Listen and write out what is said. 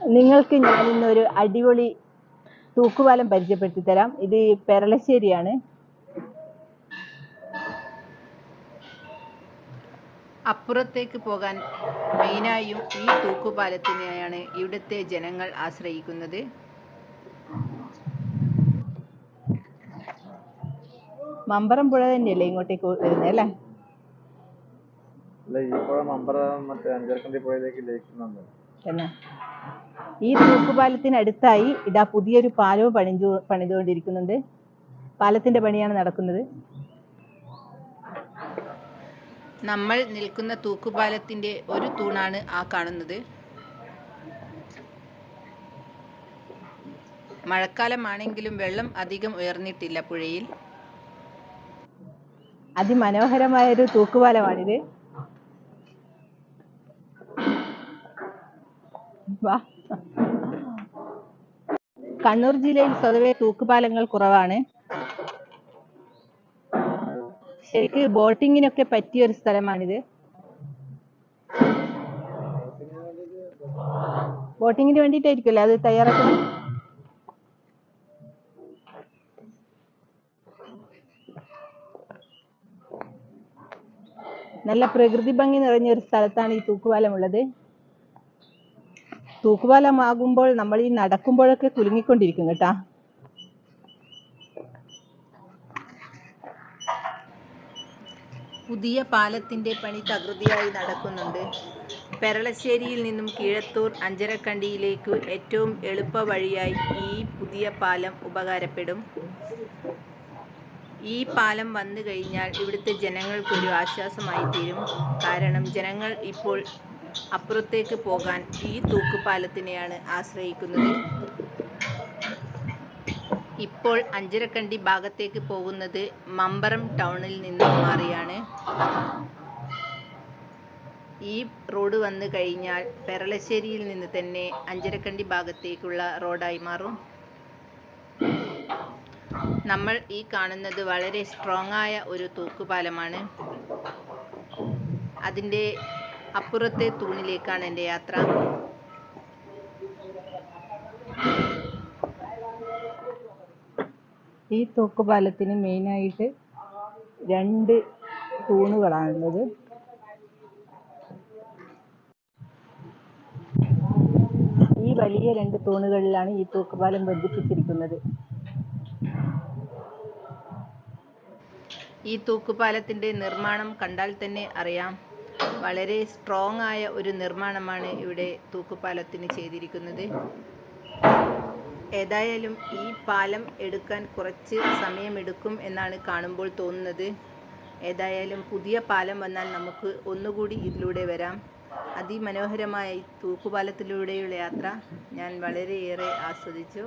നിങ്ങൾക്ക് ഞാൻ ഇന്നൊരു അടിപൊളി തൂക്കുപാലം പരിചയപ്പെടുത്തി തരാം. ഇത് പെരളശ്ശേരിയാണ്. അപ്പുറത്തേക്ക് പോകാൻ മെയിനായും ഈ തൂക്കുപാലത്തിനെയാണ് ഇവിടുത്തെ ജനങ്ങൾ ആശ്രയിക്കുന്നത്. മമ്പറം പുഴ തന്നെയല്ലേ ഇങ്ങോട്ടേക്ക് വരുന്നത് അല്ലേ? ഈ തൂക്കുപാലത്തിനടുത്തായി ഇതാ പുതിയൊരു പാലവും പണിതുകൊണ്ടിരിക്കുന്നുണ്ട്. പാലത്തിന്റെ പണിയാണ് നടക്കുന്നത്. നമ്മൾ നിൽക്കുന്ന തൂക്കുപാലത്തിന്റെ ഒരു തൂണാണ് ആ കാണുന്നത്. മഴക്കാലമാണെങ്കിലും വെള്ളം അധികം ഉയർന്നിട്ടില്ല പുഴയിൽ. അതിമനോഹരമായൊരു തൂക്കുപാലമാണിത്. കണ്ണൂർ ജില്ലയിൽ സ്വതവേ തൂക്കുപാലങ്ങൾ കുറവാണ്. ശരിക്ക് ബോട്ടിങ്ങിനൊക്കെ പറ്റിയ ഒരു സ്ഥലമാണിത്. ബോട്ടിങ്ങിന് വേണ്ടിയിട്ടായിരിക്കുമല്ലേ അത് തയ്യാറാക്കുന്നത്? നല്ല പ്രകൃതി ഭംഗി നിറഞ്ഞ ഒരു സ്ഥലത്താണ് ഈ തൂക്കുപാലം ഉള്ളത്. തൂക്കുപാലമാകുമ്പോൾ നമ്മൾ ഈ നടക്കുമ്പോഴൊക്കെ കുലുങ്ങിക്കൊണ്ടിരിക്കും കേട്ടാ. പുതിയ പാലത്തിന്റെ പണി തകൃതിയായി നടക്കുന്നുണ്ട്. പെരളശ്ശേരിയിൽ നിന്നും കീഴത്തൂർ അഞ്ചരക്കണ്ടിയിലേക്ക് ഏറ്റവും എളുപ്പ വഴിയായി ഈ പുതിയ പാലം ഉപകാരപ്പെടും. ഈ പാലം വന്നു കഴിഞ്ഞാൽ ഇവിടുത്തെ ജനങ്ങൾക്കൊരു ആശ്വാസമായി തീരും. കാരണം ജനങ്ങൾ ഇപ്പോൾ അപ്പുറത്തേക്ക് പോകാൻ ഈ തൂക്കുപാലത്തിനെയാണ് ആശ്രയിക്കുന്നത്. ഇപ്പോൾ അഞ്ചരക്കണ്ടി ഭാഗത്തേക്ക് പോകുന്നത് മമ്പറം ടൗണിൽ നിന്നും മാറിയാണ്. ഈ റോഡ് വന്നു കഴിഞ്ഞാൽ പെരളശ്ശേരിയിൽ നിന്ന് തന്നെ അഞ്ചരക്കണ്ടി ഭാഗത്തേക്കുള്ള റോഡായി മാറും. നമ്മൾ ഈ കാണുന്നത് വളരെ സ്ട്രോങ് ആയ ഒരു തൂക്കുപാലമാണ്. അതിൻ്റെ അപ്പുറത്തെ തൂണിലേക്കാണ് എൻ്റെ യാത്ര. ഈ തൂക്കുപാലത്തിന് മെയിനായിട്ട് 2 തൂണുകളാണുള്ളത്. ഈ വലിയ 2 തൂണുകളിലാണ് ഈ തൂക്കുപാലം ബന്ധിപ്പിച്ചിരിക്കുന്നത്. ഈ തൂക്കുപാലത്തിൻ്റെ നിർമ്മാണം കണ്ടാൽ തന്നെ അറിയാം. വളരെ സ്ട്രോങ് ആയ ഒരു നിർമ്മാണമാണ് ഇവിടെ തൂക്കുപാലത്തിന് ചെയ്തിരിക്കുന്നത്. ഏതായാലും ഈ പാലം എടുക്കാൻ കുറച്ച് സമയമെടുക്കും എന്നാണ് കാണുമ്പോൾ തോന്നുന്നത്. ഏതായാലും പുതിയ പാലം വന്നാൽ നമുക്ക് ഒന്നുകൂടി ഇതിലൂടെ വരാം. അതിമനോഹരമായ ഈ തൂക്കുപാലത്തിലൂടെയുള്ള യാത്ര ഞാൻ വളരെയേറെ ആസ്വദിച്ചു.